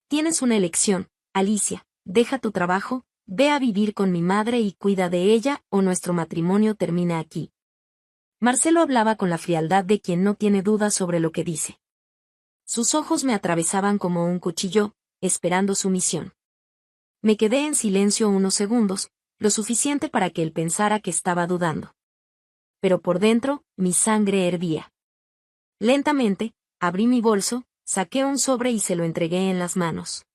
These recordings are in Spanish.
Tienes una elección, Alicia, deja tu trabajo, ve a vivir con mi madre y cuida de ella, o nuestro matrimonio termina aquí. Marcelo hablaba con la frialdad de quien no tiene dudas sobre lo que dice. Sus ojos me atravesaban como un cuchillo, esperando su misión. Me quedé en silencio unos segundos, lo suficiente para que él pensara que estaba dudando. Pero por dentro, mi sangre hervía. Lentamente, abrí mi bolso, saqué un sobre y se lo entregué en las manos.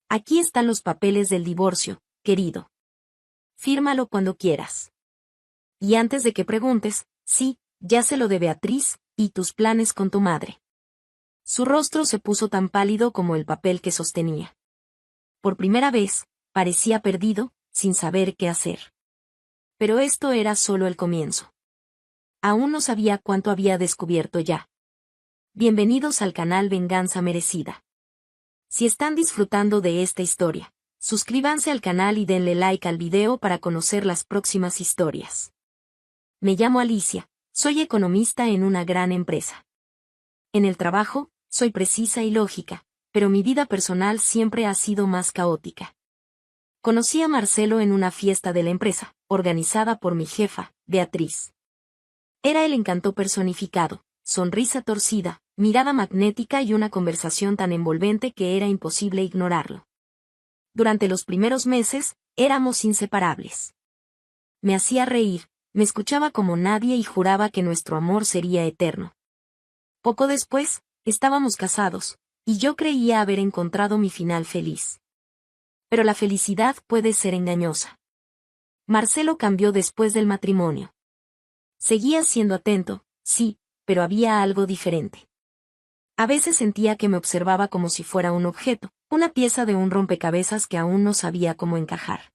Aquí están los papeles del divorcio, querido. Fírmalo cuando quieras. Y antes de que preguntes, sí, ya se lo de Beatriz, y tus planes con tu madre. Su rostro se puso tan pálido como el papel que sostenía. Por primera vez, parecía perdido, sin saber qué hacer. Pero esto era solo el comienzo. Aún no sabía cuánto había descubierto ya. Bienvenidos al canal Venganza Merecida. Si están disfrutando de esta historia, suscríbanse al canal y denle like al video para conocer las próximas historias. Me llamo Alicia, soy economista en una gran empresa. En el trabajo, soy precisa y lógica, pero mi vida personal siempre ha sido más caótica. Conocí a Marcelo en una fiesta de la empresa, organizada por mi jefa, Beatriz. Era el encanto personificado, sonrisa torcida, mirada magnética y una conversación tan envolvente que era imposible ignorarlo. Durante los primeros meses, éramos inseparables. Me hacía reír, me escuchaba como nadie y juraba que nuestro amor sería eterno. Poco después, estábamos casados, y yo creía haber encontrado mi final feliz. Pero la felicidad puede ser engañosa. Marcelo cambió después del matrimonio. Seguía siendo atento, sí, pero había algo diferente. A veces sentía que me observaba como si fuera un objeto, una pieza de un rompecabezas que aún no sabía cómo encajar.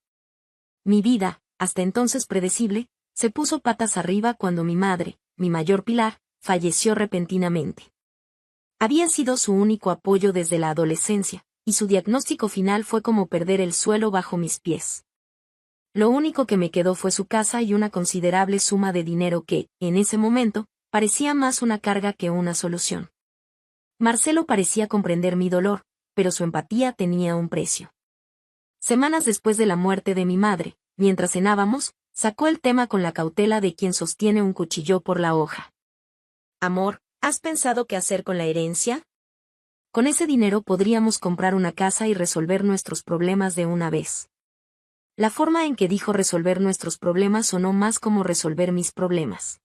Mi vida, hasta entonces predecible, se puso patas arriba cuando mi madre, mi mayor pilar, falleció repentinamente. Había sido su único apoyo desde la adolescencia, y su diagnóstico final fue como perder el suelo bajo mis pies. Lo único que me quedó fue su casa y una considerable suma de dinero que, en ese momento, parecía más una carga que una solución. Marcelo parecía comprender mi dolor, pero su empatía tenía un precio. Semanas después de la muerte de mi madre, mientras cenábamos, sacó el tema con la cautela de quien sostiene un cuchillo por la hoja. Amor, ¿has pensado qué hacer con la herencia? Con ese dinero podríamos comprar una casa y resolver nuestros problemas de una vez. La forma en que dijo resolver nuestros problemas sonó más como resolver mis problemas.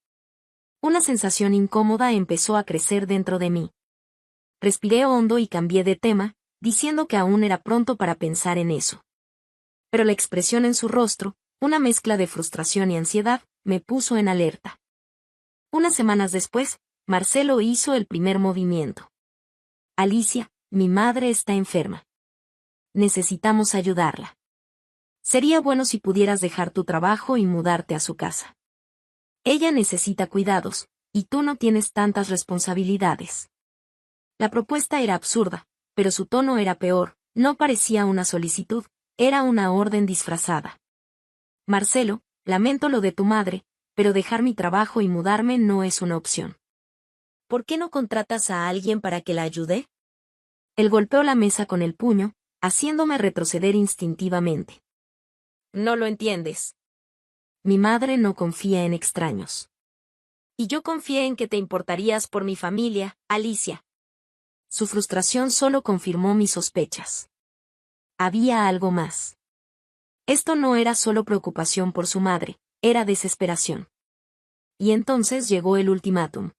Una sensación incómoda empezó a crecer dentro de mí. Respiré hondo y cambié de tema, diciendo que aún era pronto para pensar en eso. Pero la expresión en su rostro, una mezcla de frustración y ansiedad, me puso en alerta. Unas semanas después, Marcelo hizo el primer movimiento. Alicia, mi madre está enferma. Necesitamos ayudarla. Sería bueno si pudieras dejar tu trabajo y mudarte a su casa. Ella necesita cuidados, y tú no tienes tantas responsabilidades. La propuesta era absurda, pero su tono era peor, no parecía una solicitud, era una orden disfrazada. Marcelo, lamento lo de tu madre, pero dejar mi trabajo y mudarme no es una opción. ¿Por qué no contratas a alguien para que la ayude? Él golpeó la mesa con el puño, haciéndome retroceder instintivamente. No lo entiendes. Mi madre no confía en extraños. Y yo confié en que te importarías por mi familia, Alicia. Su frustración solo confirmó mis sospechas. Había algo más. Esto no era solo preocupación por su madre, era desesperación. Y entonces llegó el ultimátum.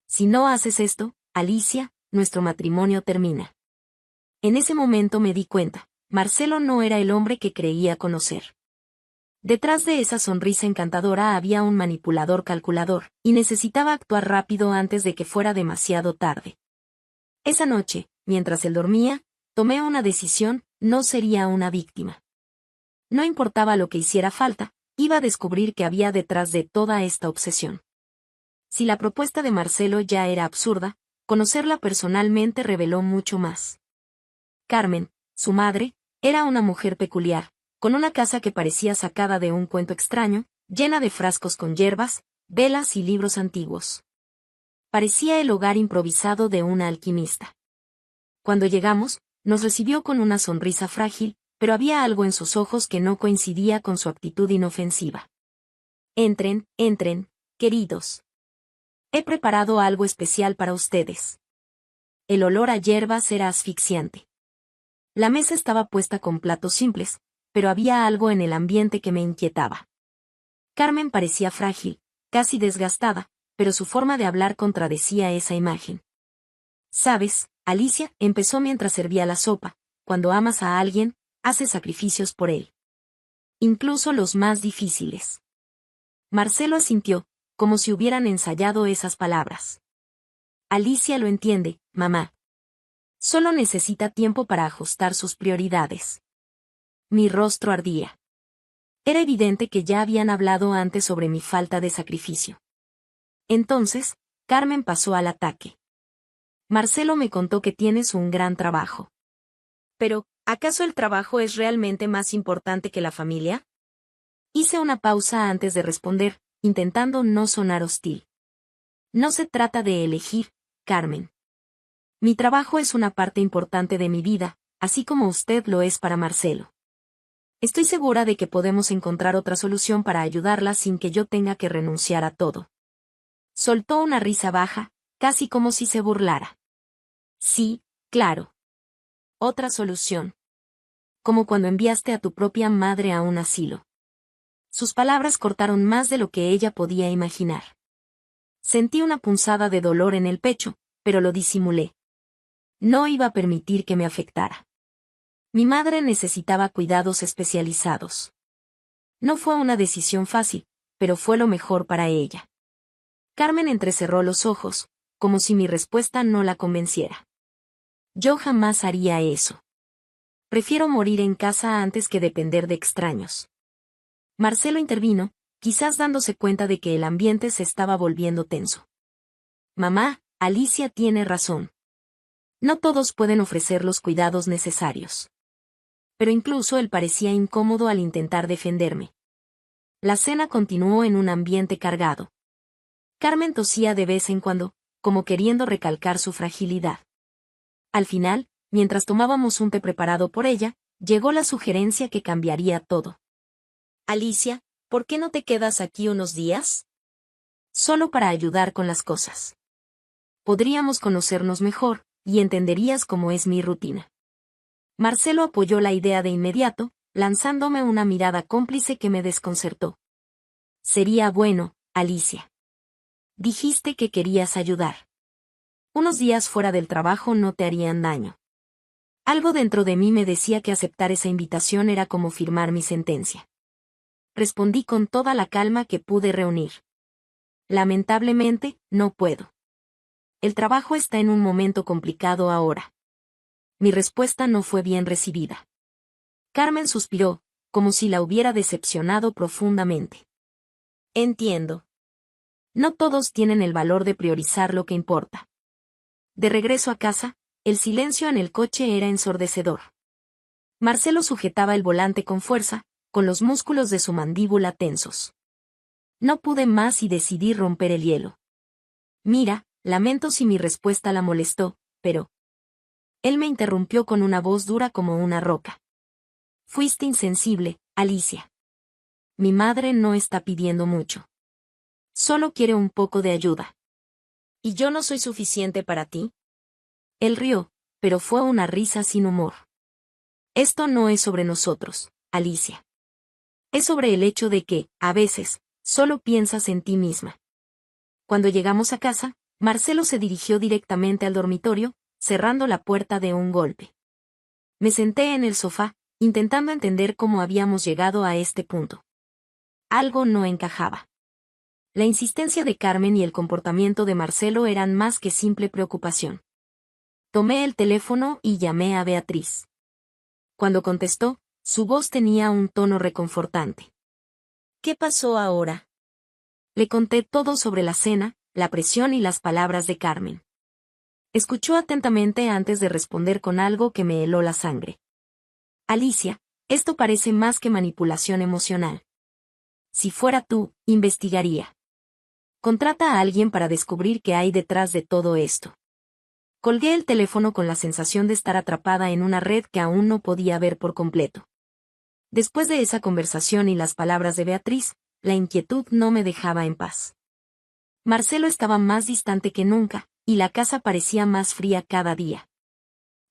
Si no haces esto, Alicia, nuestro matrimonio termina. En ese momento me di cuenta, Marcelo no era el hombre que creía conocer. Detrás de esa sonrisa encantadora había un manipulador calculador, y necesitaba actuar rápido antes de que fuera demasiado tarde. Esa noche, mientras él dormía, tomé una decisión, no sería una víctima. No importaba lo que hiciera falta, iba a descubrir qué había detrás de toda esta obsesión. Si la propuesta de Marcelo ya era absurda, conocerla personalmente reveló mucho más. Carmen, su madre, era una mujer peculiar, con una casa que parecía sacada de un cuento extraño, llena de frascos con hierbas, velas y libros antiguos. Parecía el hogar improvisado de una alquimista. Cuando llegamos, Nos recibió con una sonrisa frágil, pero había algo en sus ojos que no coincidía con su actitud inofensiva. Entren, entren, queridos. He preparado algo especial para ustedes. El olor a hierbas era asfixiante. La mesa estaba puesta con platos simples, pero había algo en el ambiente que me inquietaba. Carmen parecía frágil, casi desgastada, pero su forma de hablar contradecía esa imagen. «Sabes, Alicia», empezó mientras servía la sopa, «cuando amas a alguien, haces sacrificios por él. Incluso los más difíciles». Marcelo asintió, como si hubieran ensayado esas palabras. «Alicia lo entiende, mamá. Solo necesita tiempo para ajustar sus prioridades». Mi rostro ardía. Era evidente que ya habían hablado antes sobre mi falta de sacrificio. Entonces, Carmen pasó al ataque. «Marcelo me contó que tienes un gran trabajo. Pero, ¿acaso el trabajo es realmente más importante que la familia?». Hice una pausa antes de responder, intentando no sonar hostil. «No se trata de elegir, Carmen. Mi trabajo es una parte importante de mi vida, así como usted lo es para Marcelo. Estoy segura de que podemos encontrar otra solución para ayudarla sin que yo tenga que renunciar a todo». Soltó una risa baja, casi como si se burlara. «Sí, claro. Otra solución. Como cuando enviaste a tu propia madre a un asilo». Sus palabras cortaron más de lo que ella podía imaginar. Sentí una punzada de dolor en el pecho, pero lo disimulé. No iba a permitir que me afectara. Mi madre necesitaba cuidados especializados. No fue una decisión fácil, pero fue lo mejor para ella. Carmen entrecerró los ojos, como si mi respuesta no la convenciera. «Yo jamás haría eso. Prefiero morir en casa antes que depender de extraños». Marcelo intervino, quizás dándose cuenta de que el ambiente se estaba volviendo tenso. «Mamá, Alicia tiene razón. No todos pueden ofrecer los cuidados necesarios». Pero incluso él parecía incómodo al intentar defenderme. La cena continuó en un ambiente cargado. Carmen tosía de vez en cuando, como queriendo recalcar su fragilidad. Al final, mientras tomábamos un té preparado por ella, llegó la sugerencia que cambiaría todo. «Alicia, ¿por qué no te quedas aquí unos días? Solo para ayudar con las cosas. Podríamos conocernos mejor, y entenderías cómo es mi rutina». Marcelo apoyó la idea de inmediato, lanzándome una mirada cómplice que me desconcertó. «Sería bueno, Alicia. Dijiste que querías ayudar. Unos días fuera del trabajo no te harían daño». Algo dentro de mí me decía que aceptar esa invitación era como firmar mi sentencia. Respondí con toda la calma que pude reunir. «Lamentablemente, no puedo. El trabajo está en un momento complicado ahora». Mi respuesta no fue bien recibida. Carmen suspiró, como si la hubiera decepcionado profundamente. «Entiendo. No todos tienen el valor de priorizar lo que importa». De regreso a casa, el silencio en el coche era ensordecedor. Marcelo sujetaba el volante con fuerza, con los músculos de su mandíbula tensos. No pude más y decidí romper el hielo. «Mira, lamento si mi respuesta la molestó, pero...». Él me interrumpió con una voz dura como una roca. «Fuiste insensible, Alicia. Mi madre no está pidiendo mucho. Solo quiere un poco de ayuda. ¿Y yo no soy suficiente para ti?». Él rió, pero fue una risa sin humor. «Esto no es sobre nosotros, Alicia. Es sobre el hecho de que, a veces, solo piensas en ti misma». Cuando llegamos a casa, Marcelo se dirigió directamente al dormitorio, cerrando la puerta de un golpe. Me senté en el sofá, intentando entender cómo habíamos llegado a este punto. Algo no encajaba. La insistencia de Carmen y el comportamiento de Marcelo eran más que simple preocupación. Tomé el teléfono y llamé a Beatriz. Cuando contestó, su voz tenía un tono reconfortante. «¿Qué pasó ahora?». Le conté todo sobre la cena, la presión y las palabras de Carmen. Escuchó atentamente antes de responder con algo que me heló la sangre. «Alicia, esto parece más que manipulación emocional. Si fuera tú, investigaría. Contrata a alguien para descubrir qué hay detrás de todo esto». Colgué el teléfono con la sensación de estar atrapada en una red que aún no podía ver por completo. Después de esa conversación y las palabras de Beatriz, la inquietud no me dejaba en paz. Marcelo estaba más distante que nunca, y la casa parecía más fría cada día.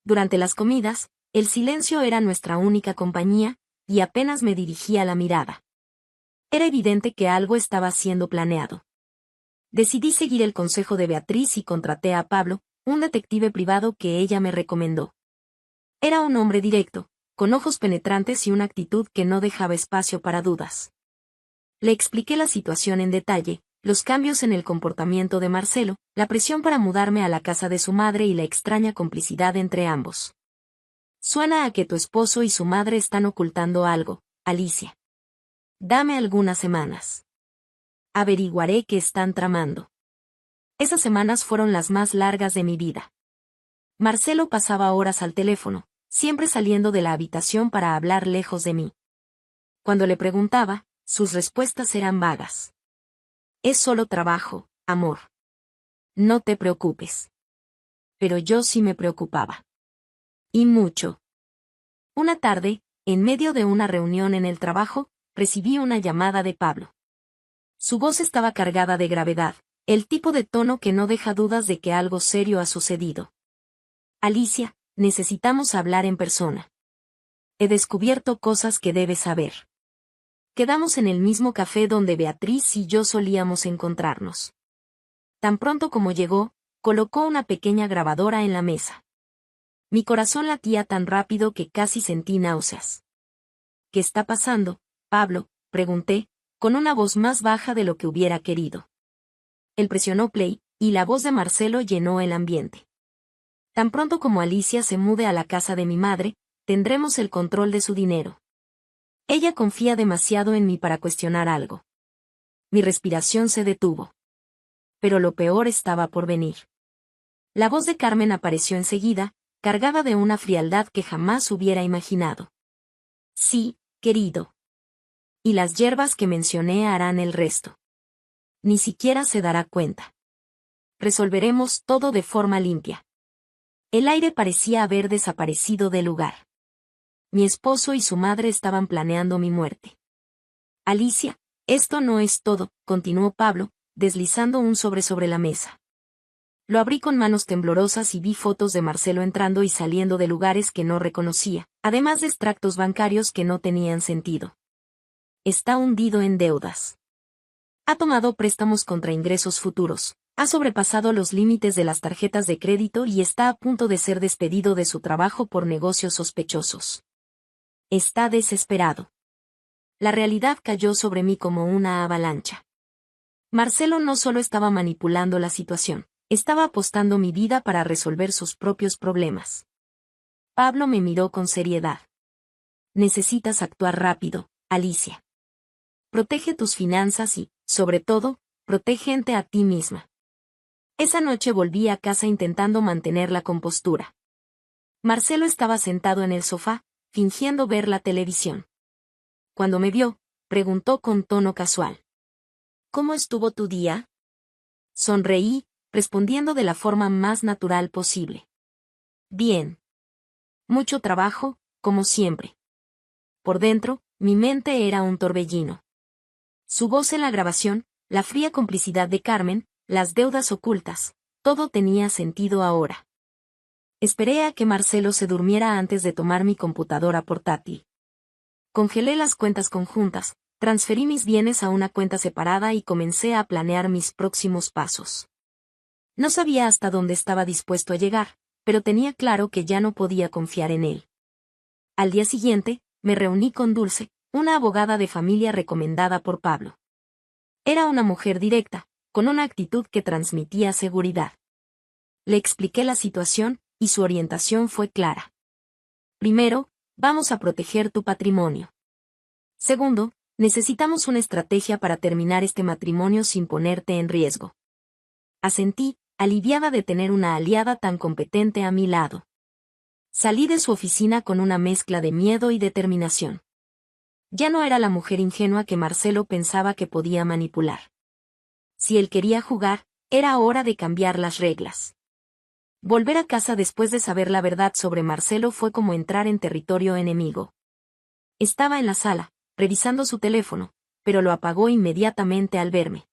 Durante las comidas, el silencio era nuestra única compañía, y apenas me dirigía la mirada. Era evidente que algo estaba siendo planeado. Decidí seguir el consejo de Beatriz y contraté a Pablo, un detective privado que ella me recomendó. Era un hombre directo, con ojos penetrantes y una actitud que no dejaba espacio para dudas. Le expliqué la situación en detalle, los cambios en el comportamiento de Marcelo, la presión para mudarme a la casa de su madre y la extraña complicidad entre ambos. Suena a que tu esposo y su madre están ocultando algo, Alicia. Dame algunas semanas. Averiguaré qué están tramando. Esas semanas fueron las más largas de mi vida. Marcelo pasaba horas al teléfono, siempre saliendo de la habitación para hablar lejos de mí. Cuando le preguntaba, sus respuestas eran vagas. Es solo trabajo, amor. No te preocupes. Pero yo sí me preocupaba. Y mucho. Una tarde, en medio de una reunión en el trabajo, recibí una llamada de Pablo. Su voz estaba cargada de gravedad, el tipo de tono que no deja dudas de que algo serio ha sucedido. Alicia, necesitamos hablar en persona. He descubierto cosas que debes saber. Quedamos en el mismo café donde Beatriz y yo solíamos encontrarnos. Tan pronto como llegó, colocó una pequeña grabadora en la mesa. Mi corazón latía tan rápido que casi sentí náuseas. ¿Qué está pasando, Pablo?, pregunté, con una voz más baja de lo que hubiera querido. Él presionó play, y la voz de Marcelo llenó el ambiente. Tan pronto como Alicia se mude a la casa de mi madre, tendremos el control de su dinero. Ella confía demasiado en mí para cuestionar algo. Mi respiración se detuvo. Pero lo peor estaba por venir. La voz de Carmen apareció enseguida, cargada de una frialdad que jamás hubiera imaginado. Sí, querido. Y las hierbas que mencioné harán el resto. Ni siquiera se dará cuenta. Resolveremos todo de forma limpia. El aire parecía haber desaparecido del lugar. Mi esposo y su madre estaban planeando mi muerte. Alicia, esto no es todo, continuó Pablo, deslizando un sobre la mesa. Lo abrí con manos temblorosas y vi fotos de Marcelo entrando y saliendo de lugares que no reconocía, además de extractos bancarios que no tenían sentido. Está hundido en deudas. Ha tomado préstamos contra ingresos futuros, ha sobrepasado los límites de las tarjetas de crédito y está a punto de ser despedido de su trabajo por negocios sospechosos. Está desesperado. La realidad cayó sobre mí como una avalancha. Marcelo no solo estaba manipulando la situación, estaba apostando mi vida para resolver sus propios problemas. Pablo me miró con seriedad. Necesitas actuar rápido, Alicia. Protege tus finanzas y, sobre todo, protégete a ti misma. Esa noche volví a casa intentando mantener la compostura. Marcelo estaba sentado en el sofá, fingiendo ver la televisión. Cuando me vio, preguntó con tono casual. ¿Cómo estuvo tu día? Sonreí, respondiendo de la forma más natural posible. Bien. Mucho trabajo, como siempre. Por dentro, mi mente era un torbellino. Su voz en la grabación, la fría complicidad de Carmen, las deudas ocultas, todo tenía sentido ahora. Esperé a que Marcelo se durmiera antes de tomar mi computadora portátil. Congelé las cuentas conjuntas, transferí mis bienes a una cuenta separada y comencé a planear mis próximos pasos. No sabía hasta dónde estaba dispuesto a llegar, pero tenía claro que ya no podía confiar en él. Al día siguiente, me reuní con Dulce, una abogada de familia recomendada por Pablo. Era una mujer directa, con una actitud que transmitía seguridad. Le expliqué la situación, y su orientación fue clara. Primero, vamos a proteger tu patrimonio. Segundo, necesitamos una estrategia para terminar este matrimonio sin ponerte en riesgo. Asentí, aliviada de tener una aliada tan competente a mi lado. Salí de su oficina con una mezcla de miedo y determinación. Ya no era la mujer ingenua que Marcelo pensaba que podía manipular. Si él quería jugar, era hora de cambiar las reglas. Volver a casa después de saber la verdad sobre Marcelo fue como entrar en territorio enemigo. Estaba en la sala, revisando su teléfono, pero lo apagó inmediatamente al verme.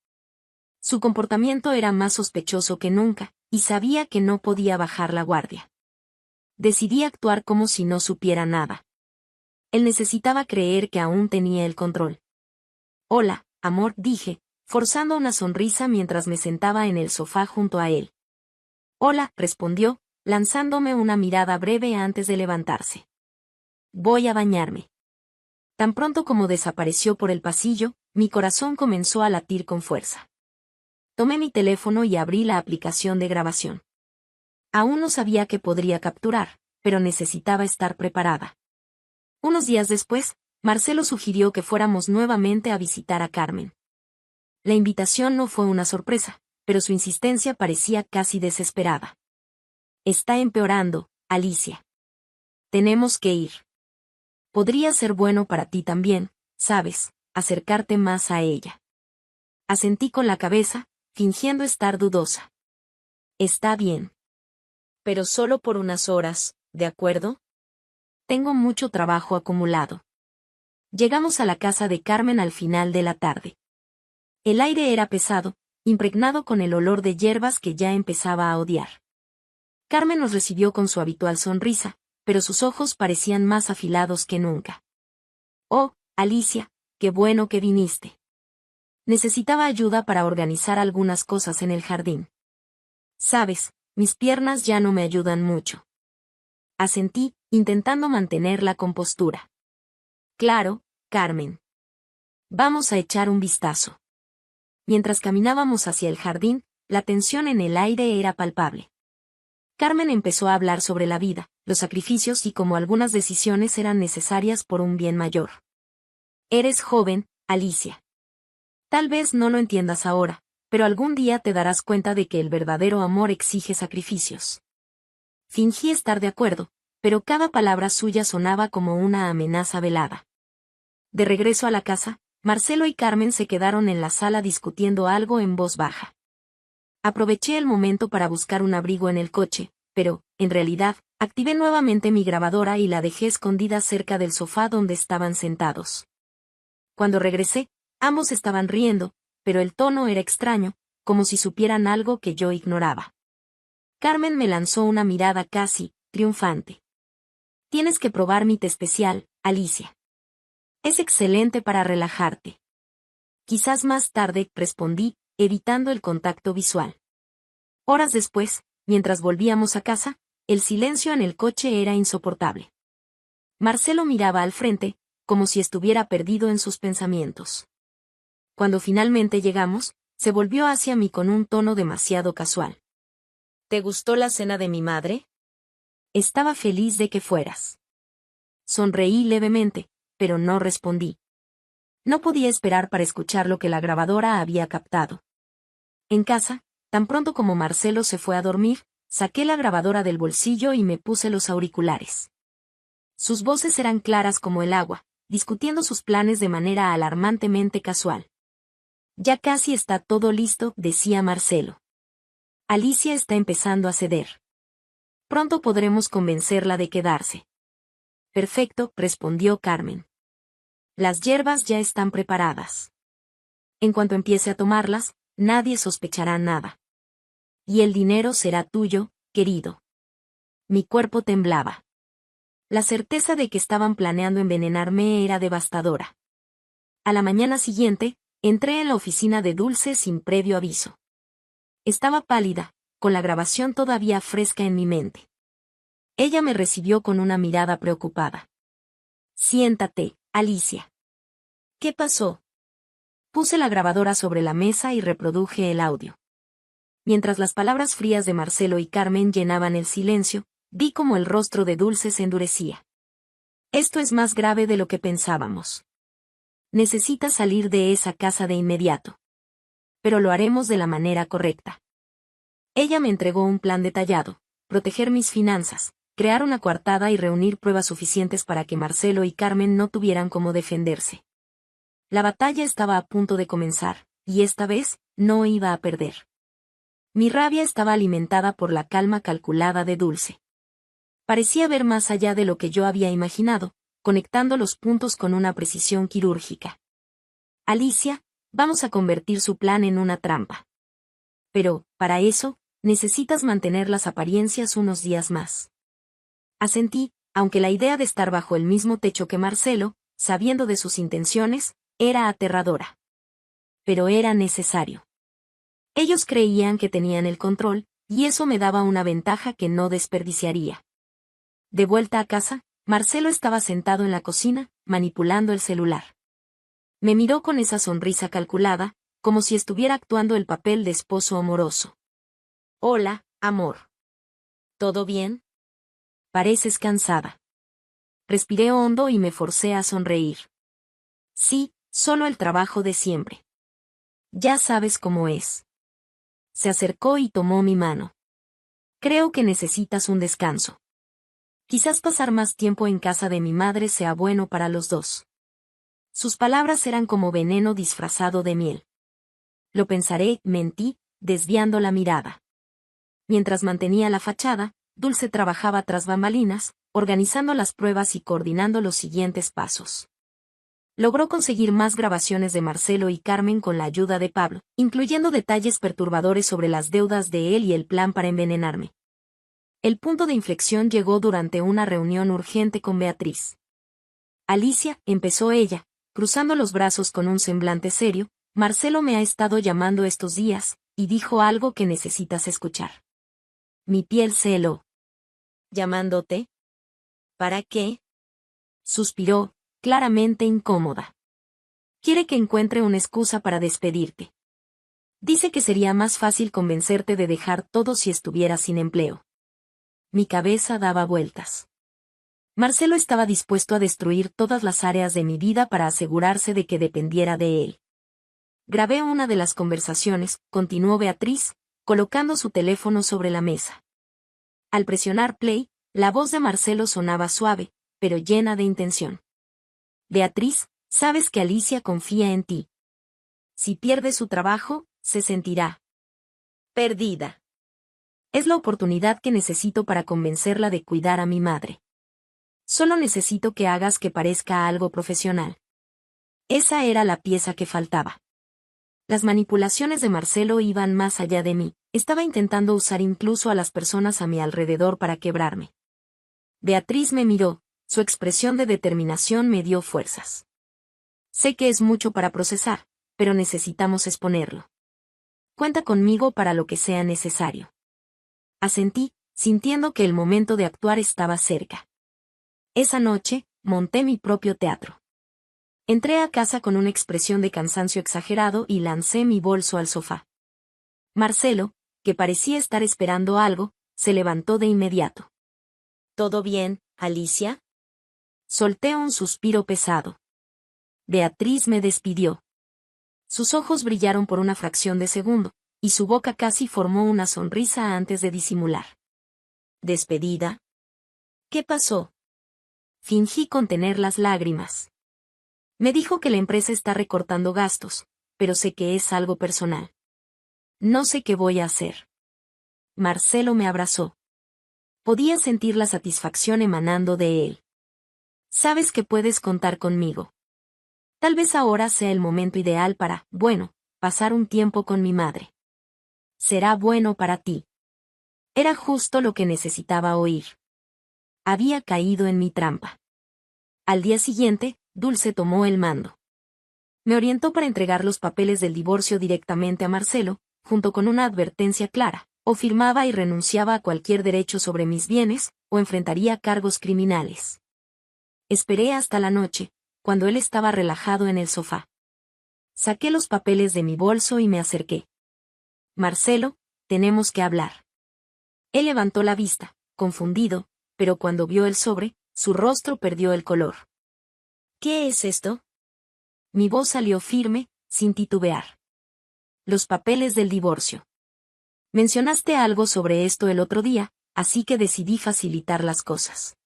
Su comportamiento era más sospechoso que nunca, y sabía que no podía bajar la guardia. Decidí actuar como si no supiera nada. Él necesitaba creer que aún tenía el control. Hola, amor, dije, forzando una sonrisa mientras me sentaba en el sofá junto a él. Hola, respondió, lanzándome una mirada breve antes de levantarse. Voy a bañarme. Tan pronto como desapareció por el pasillo, mi corazón comenzó a latir con fuerza. Tomé mi teléfono y abrí la aplicación de grabación. Aún no sabía qué podría capturar, pero necesitaba estar preparada. Unos días después, Marcelo sugirió que fuéramos nuevamente a visitar a Carmen. La invitación no fue una sorpresa, pero su insistencia parecía casi desesperada. Está empeorando, Alicia. Tenemos que ir. Podría ser bueno para ti también, sabes, acercarte más a ella. Asentí con la cabeza, fingiendo estar dudosa. Está bien. Pero solo por unas horas, ¿de acuerdo? Tengo mucho trabajo acumulado. Llegamos a la casa de Carmen al final de la tarde. El aire era pesado, impregnado con el olor de hierbas que ya empezaba a odiar. Carmen nos recibió con su habitual sonrisa, pero sus ojos parecían más afilados que nunca. Oh, Alicia, qué bueno que viniste. Necesitaba ayuda para organizar algunas cosas en el jardín. Sabes, mis piernas ya no me ayudan mucho. Asentí, intentando mantener la compostura. Claro, Carmen. Vamos a echar un vistazo. Mientras caminábamos hacia el jardín, la tensión en el aire era palpable. Carmen empezó a hablar sobre la vida, los sacrificios y cómo algunas decisiones eran necesarias por un bien mayor. Eres joven, Alicia. Tal vez no lo entiendas ahora, pero algún día te darás cuenta de que el verdadero amor exige sacrificios. Fingí estar de acuerdo, pero cada palabra suya sonaba como una amenaza velada. De regreso a la casa, Marcelo y Carmen se quedaron en la sala discutiendo algo en voz baja. Aproveché el momento para buscar un abrigo en el coche, pero, en realidad, activé nuevamente mi grabadora y la dejé escondida cerca del sofá donde estaban sentados. Cuando regresé, ambos estaban riendo, pero el tono era extraño, como si supieran algo que yo ignoraba. Carmen me lanzó una mirada casi triunfante. Tienes que probar mi té especial, Alicia. Es excelente para relajarte. Quizás más tarde, respondí, evitando el contacto visual. Horas después, mientras volvíamos a casa, el silencio en el coche era insoportable. Marcelo miraba al frente, como si estuviera perdido en sus pensamientos. Cuando finalmente llegamos, se volvió hacia mí con un tono demasiado casual. ¿Te gustó la cena de mi madre? Estaba feliz de que fueras. Sonreí levemente, pero no respondí. No podía esperar para escuchar lo que la grabadora había captado. En casa, tan pronto como Marcelo se fue a dormir, saqué la grabadora del bolsillo y me puse los auriculares. Sus voces eran claras como el agua, discutiendo sus planes de manera alarmantemente casual. Ya casi está todo listo, decía Marcelo. Alicia está empezando a ceder. Pronto podremos convencerla de quedarse. Perfecto, respondió Carmen. Las hierbas ya están preparadas. En cuanto empiece a tomarlas, nadie sospechará nada. Y el dinero será tuyo, querido. Mi cuerpo temblaba. La certeza de que estaban planeando envenenarme era devastadora. A la mañana siguiente, entré en la oficina de Dulce sin previo aviso. Estaba pálida, con la grabación todavía fresca en mi mente. Ella me recibió con una mirada preocupada. Siéntate, Alicia. ¿Qué pasó? Puse la grabadora sobre la mesa y reproduje el audio. Mientras las palabras frías de Marcelo y Carmen llenaban el silencio, vi cómo el rostro de Dulce se endurecía. Esto es más grave de lo que pensábamos. Necesitas salir de esa casa de inmediato. Pero lo haremos de la manera correcta. Ella me entregó un plan detallado: proteger mis finanzas, crear una coartada y reunir pruebas suficientes para que Marcelo y Carmen no tuvieran cómo defenderse. La batalla estaba a punto de comenzar, y esta vez, no iba a perder. Mi rabia estaba alimentada por la calma calculada de Dulce. Parecía ver más allá de lo que yo había imaginado, conectando los puntos con una precisión quirúrgica. Alicia, vamos a convertir su plan en una trampa. Pero, para eso, necesitas mantener las apariencias unos días más. Asentí, aunque la idea de estar bajo el mismo techo que Marcelo, sabiendo de sus intenciones, era aterradora. Pero era necesario. Ellos creían que tenían el control, y eso me daba una ventaja que no desperdiciaría. De vuelta a casa, Marcelo estaba sentado en la cocina, manipulando el celular. Me miró con esa sonrisa calculada, como si estuviera actuando el papel de esposo amoroso. Hola, amor. ¿Todo bien? Pareces cansada. Respiré hondo y me forcé a sonreír. Sí, solo el trabajo de siempre. Ya sabes cómo es. Se acercó y tomó mi mano. Creo que necesitas un descanso. Quizás pasar más tiempo en casa de mi madre sea bueno para los dos. Sus palabras eran como veneno disfrazado de miel. Lo pensaré, mentí, desviando la mirada. Mientras mantenía la fachada, Dulce trabajaba tras bambalinas, organizando las pruebas y coordinando los siguientes pasos. Logró conseguir más grabaciones de Marcelo y Carmen con la ayuda de Pablo, incluyendo detalles perturbadores sobre las deudas de él y el plan para envenenarme. El punto de inflexión llegó durante una reunión urgente con Beatriz. Alicia, empezó ella, cruzando los brazos con un semblante serio, Marcelo me ha estado llamando estos días, y dijo algo que necesitas escuchar. Mi piel se heló. ¿Llamándote? ¿Para qué? Suspiró, claramente incómoda. Quiere que encuentre una excusa para despedirte. Dice que sería más fácil convencerte de dejar todo si estuvieras sin empleo. Mi cabeza daba vueltas. Marcelo estaba dispuesto a destruir todas las áreas de mi vida para asegurarse de que dependiera de él. Grabé una de las conversaciones, continuó Beatriz, colocando su teléfono sobre la mesa. Al presionar play, la voz de Marcelo sonaba suave, pero llena de intención. Beatriz, sabes que Alicia confía en ti. Si pierde su trabajo, se sentirá perdida. Es la oportunidad que necesito para convencerla de cuidar a mi madre. Solo necesito que hagas que parezca algo profesional. Esa era la pieza que faltaba. Las manipulaciones de Marcelo iban más allá de mí, estaba intentando usar incluso a las personas a mi alrededor para quebrarme. Beatriz me miró, su expresión de determinación me dio fuerzas. Sé que es mucho para procesar, pero necesitamos exponerlo. Cuenta conmigo para lo que sea necesario. Asentí, sintiendo que el momento de actuar estaba cerca. Esa noche, monté mi propio teatro. Entré a casa con una expresión de cansancio exagerado y lancé mi bolso al sofá. Marcelo, que parecía estar esperando algo, se levantó de inmediato. ¿Todo bien, Alicia? Solté un suspiro pesado. Beatriz me despidió. Sus ojos brillaron por una fracción de segundo, y su boca casi formó una sonrisa antes de disimular. ¿Despedida? ¿Qué pasó? Fingí contener las lágrimas. Me dijo que la empresa está recortando gastos, pero sé que es algo personal. No sé qué voy a hacer. Marcelo me abrazó. Podía sentir la satisfacción emanando de él. Sabes que puedes contar conmigo. Tal vez ahora sea el momento ideal para, bueno, pasar un tiempo con mi madre. Será bueno para ti. Era justo lo que necesitaba oír. Había caído en mi trampa. Al día siguiente, Dulce tomó el mando. Me orientó para entregar los papeles del divorcio directamente a Marcelo, junto con una advertencia clara: o firmaba y renunciaba a cualquier derecho sobre mis bienes, o enfrentaría cargos criminales. Esperé hasta la noche, cuando él estaba relajado en el sofá. Saqué los papeles de mi bolso y me acerqué. Marcelo, tenemos que hablar. Él levantó la vista, confundido, pero cuando vio el sobre, su rostro perdió el color. ¿Qué es esto? Mi voz salió firme, sin titubear. Los papeles del divorcio. Mencionaste algo sobre esto el otro día, así que decidí facilitar las cosas.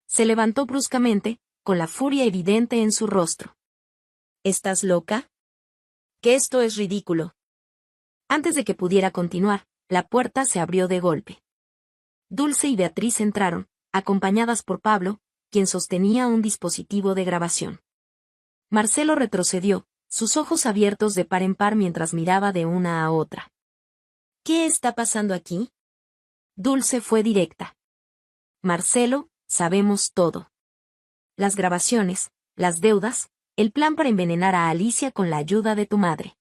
Se levantó bruscamente, con la furia evidente en su rostro. ¿Estás loca? Que esto es ridículo. Antes de que pudiera continuar, la puerta se abrió de golpe. Dulce y Beatriz entraron, acompañadas por Pablo, quien sostenía un dispositivo de grabación. Marcelo retrocedió, sus ojos abiertos de par en par mientras miraba de una a otra. ¿Qué está pasando aquí? Dulce fue directa. Marcelo, sabemos todo. Las grabaciones, las deudas, el plan para envenenar a Alicia con la ayuda de tu madre.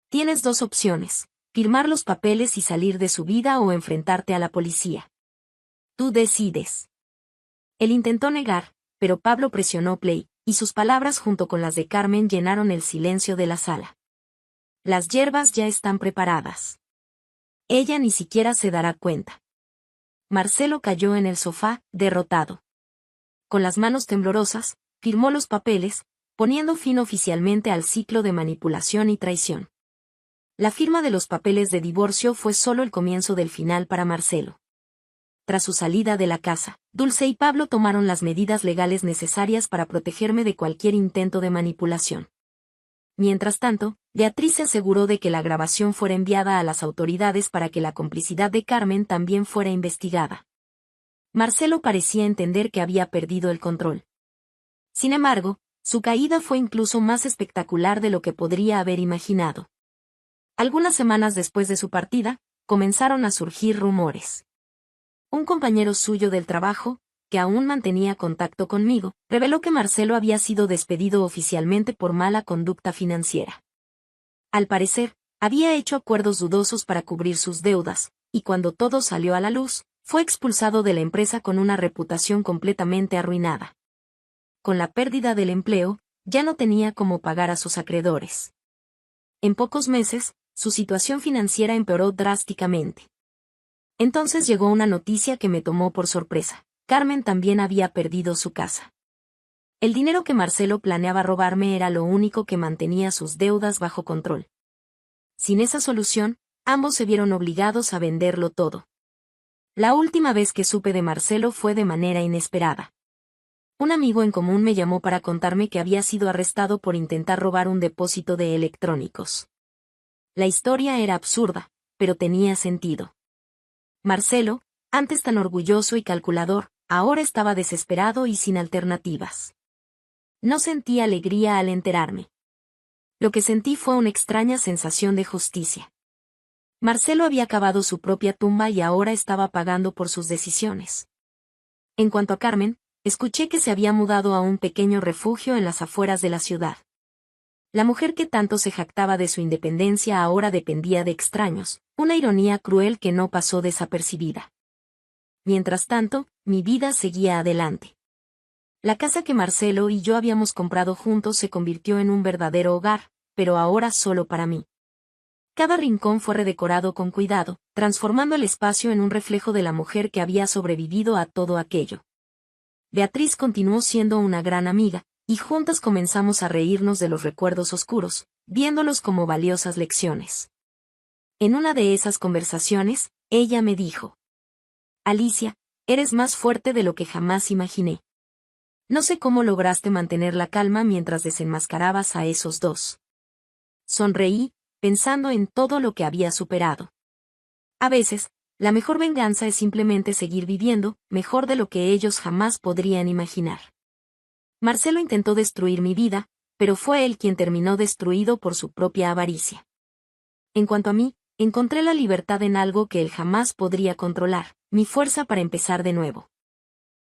Tienes dos opciones, firmar los papeles y salir de su vida o enfrentarte a la policía. Tú decides. Él intentó negar, pero Pablo presionó play, y sus palabras junto con las de Carmen llenaron el silencio de la sala. Las hierbas ya están preparadas. Ella ni siquiera se dará cuenta. Marcelo cayó en el sofá, derrotado. Con las manos temblorosas, firmó los papeles, poniendo fin oficialmente al ciclo de manipulación y traición. La firma de los papeles de divorcio fue solo el comienzo del final para Marcelo. Tras su salida de la casa, Dulce y Pablo tomaron las medidas legales necesarias para protegerme de cualquier intento de manipulación. Mientras tanto, Beatriz se aseguró de que la grabación fuera enviada a las autoridades para que la complicidad de Carmen también fuera investigada. Marcelo parecía entender que había perdido el control. Sin embargo, su caída fue incluso más espectacular de lo que podría haber imaginado. Algunas semanas después de su partida, comenzaron a surgir rumores. Un compañero suyo del trabajo, que aún mantenía contacto conmigo, reveló que Marcelo había sido despedido oficialmente por mala conducta financiera. Al parecer, había hecho acuerdos dudosos para cubrir sus deudas, y cuando todo salió a la luz, fue expulsado de la empresa con una reputación completamente arruinada. Con la pérdida del empleo, ya no tenía cómo pagar a sus acreedores. En pocos meses, su situación financiera empeoró drásticamente. Entonces llegó una noticia que me tomó por sorpresa. Carmen también había perdido su casa. El dinero que Marcelo planeaba robarme era lo único que mantenía sus deudas bajo control. Sin esa solución, ambos se vieron obligados a venderlo todo. La última vez que supe de Marcelo fue de manera inesperada. Un amigo en común me llamó para contarme que había sido arrestado por intentar robar un depósito de electrónicos. La historia era absurda, pero tenía sentido. Marcelo, antes tan orgulloso y calculador, ahora estaba desesperado y sin alternativas. No sentí alegría al enterarme. Lo que sentí fue una extraña sensación de justicia. Marcelo había cavado su propia tumba y ahora estaba pagando por sus decisiones. En cuanto a Carmen, escuché que se había mudado a un pequeño refugio en las afueras de la ciudad. La mujer que tanto se jactaba de su independencia ahora dependía de extraños, una ironía cruel que no pasó desapercibida. Mientras tanto, mi vida seguía adelante. La casa que Marcelo y yo habíamos comprado juntos se convirtió en un verdadero hogar, pero ahora solo para mí. Cada rincón fue redecorado con cuidado, transformando el espacio en un reflejo de la mujer que había sobrevivido a todo aquello. Beatriz continuó siendo una gran amiga, y juntas comenzamos a reírnos de los recuerdos oscuros, viéndolos como valiosas lecciones. En una de esas conversaciones, ella me dijo: Alicia, eres más fuerte de lo que jamás imaginé. No sé cómo lograste mantener la calma mientras desenmascarabas a esos dos. Sonreí, pensando en todo lo que había superado. A veces, la mejor venganza es simplemente seguir viviendo, mejor de lo que ellos jamás podrían imaginar. Marcelo intentó destruir mi vida, pero fue él quien terminó destruido por su propia avaricia. En cuanto a mí, encontré la libertad en algo que él jamás podría controlar, mi fuerza para empezar de nuevo.